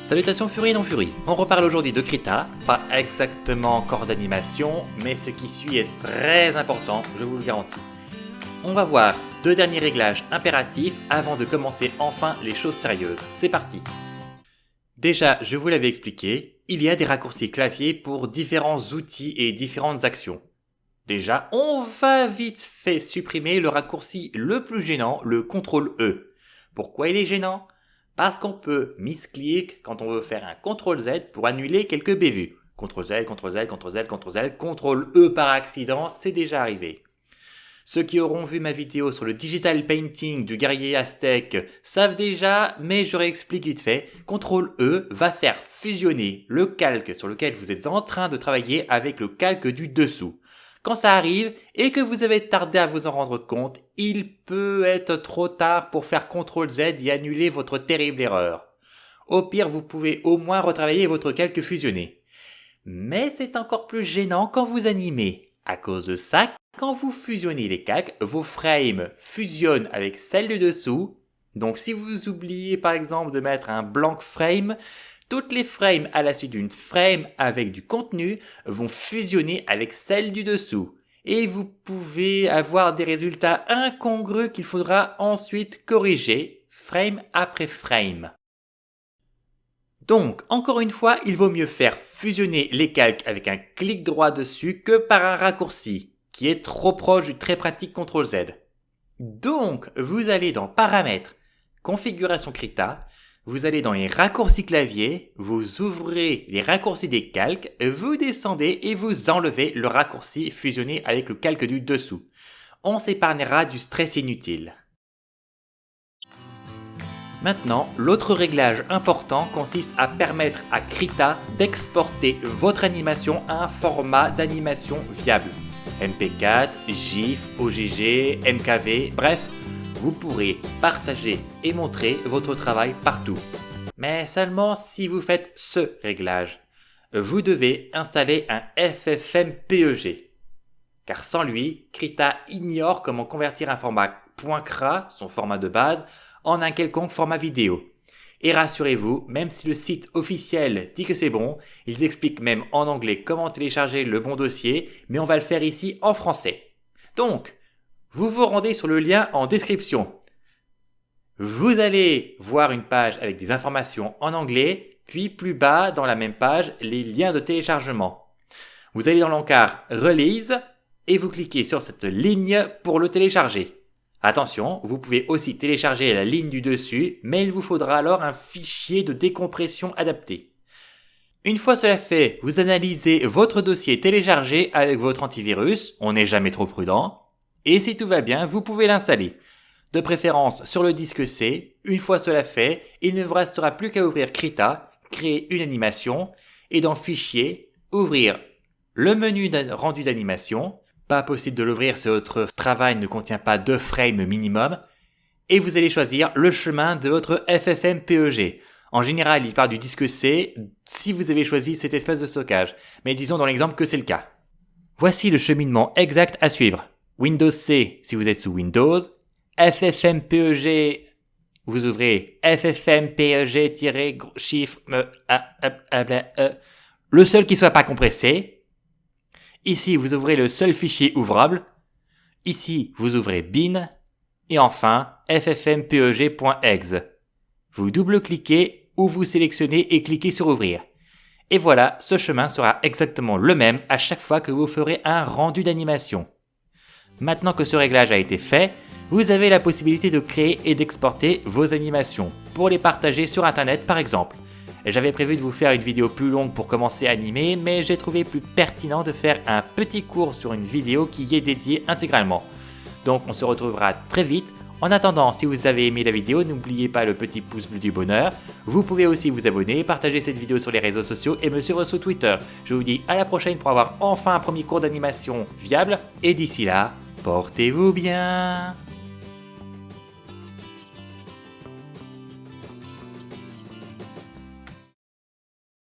Salutations Furie et non Furie, on reparle aujourd'hui de Krita, pas exactement encore d'animation, mais ce qui suit est très important, je vous le garantis. On va voir deux derniers réglages impératifs avant de commencer enfin les choses sérieuses. C'est parti. Déjà, je vous l'avais expliqué, il y a des raccourcis clavier pour différents outils et différentes actions. Déjà, on va vite fait supprimer le raccourci le plus gênant, le CTRL-E. Pourquoi il est gênant ? Parce qu'on peut misclick quand on veut faire un CTRL-Z pour annuler quelques bévues. CTRL-Z, CTRL-Z, CTRL-Z, CTRL-Z, CTRL-E par accident, c'est déjà arrivé. Ceux qui auront vu ma vidéo sur le digital painting du guerrier aztèque savent déjà, mais je réexplique vite fait. CTRL-E va faire fusionner le calque sur lequel vous êtes en train de travailler avec le calque du dessous. Quand ça arrive et que vous avez tardé à vous en rendre compte, il peut être trop tard pour faire CTRL-Z et annuler votre terrible erreur. Au pire, vous pouvez au moins retravailler votre calque fusionné. Mais c'est encore plus gênant quand vous animez. À cause de ça, quand vous fusionnez les calques, vos frames fusionnent avec celles du dessous. Donc si vous oubliez par exemple de mettre un blank frame, toutes les frames à la suite d'une frame avec du contenu vont fusionner avec celles du dessous. Et vous pouvez avoir des résultats incongrus qu'il faudra ensuite corriger, frame après frame. Donc, encore une fois, il vaut mieux faire fusionner les calques avec un clic droit dessus que par un raccourci, qui est trop proche du très pratique CTRL-Z. Donc, vous allez dans Paramètres, Configuration Krita, vous allez dans les raccourcis clavier, vous ouvrez les raccourcis des calques, vous descendez et vous enlevez le raccourci fusionné avec le calque du dessous. On s'épargnera du stress inutile. Maintenant, l'autre réglage important consiste à permettre à Krita d'exporter votre animation à un format d'animation viable. MP4, GIF, OGG, MKV, bref, vous pourrez partager et montrer votre travail partout. Mais seulement si vous faites ce réglage. Vous devez installer un FFmpeg. Car sans lui, Krita ignore comment convertir un format .cra, son format de base, en un quelconque format vidéo. Et rassurez-vous, même si le site officiel dit que c'est bon, ils expliquent même en anglais comment télécharger le bon dossier, mais on va le faire ici en français. Donc, vous vous rendez sur le lien en description. Vous allez voir une page avec des informations en anglais, puis plus bas dans la même page, les liens de téléchargement. Vous allez dans l'encart Release et vous cliquez sur cette ligne pour le télécharger. Attention, vous pouvez aussi télécharger la ligne du dessus, mais il vous faudra alors un fichier de décompression adapté. Une fois cela fait, vous analysez votre dossier téléchargé avec votre antivirus, on n'est jamais trop prudent, et si tout va bien, vous pouvez l'installer. De préférence sur le disque C, une fois cela fait, il ne vous restera plus qu'à ouvrir Krita, créer une animation, et dans Fichier, ouvrir le menu rendu d'animation. Pas possible de l'ouvrir si votre travail ne contient pas 2 frames minimum. Et vous allez choisir le chemin de votre FFmpeg. En général, il part du disque C si vous avez choisi cette espèce de stockage. Mais disons dans l'exemple que c'est le cas. Voici le cheminement exact à suivre. Windows C si vous êtes sous Windows. FFmpeg, vous ouvrez FFmpeg-chiffre le seul qui soit pas compressé. Ici, vous ouvrez le seul fichier ouvrable. Ici, vous ouvrez bin. Et enfin, ffmpeg.exe. Vous double-cliquez ou vous sélectionnez et cliquez sur ouvrir. Et voilà, ce chemin sera exactement le même à chaque fois que vous ferez un rendu d'animation. Maintenant que ce réglage a été fait, vous avez la possibilité de créer et d'exporter vos animations pour les partager sur internet par exemple. J'avais prévu de vous faire une vidéo plus longue pour commencer à animer, mais j'ai trouvé plus pertinent de faire un petit cours sur une vidéo qui y est dédiée intégralement. Donc on se retrouvera très vite. En attendant, si vous avez aimé la vidéo, n'oubliez pas le petit pouce bleu du bonheur. Vous pouvez aussi vous abonner, partager cette vidéo sur les réseaux sociaux et me suivre sur Twitter. Je vous dis à la prochaine pour avoir enfin un premier cours d'animation viable. Et d'ici là, portez-vous bien!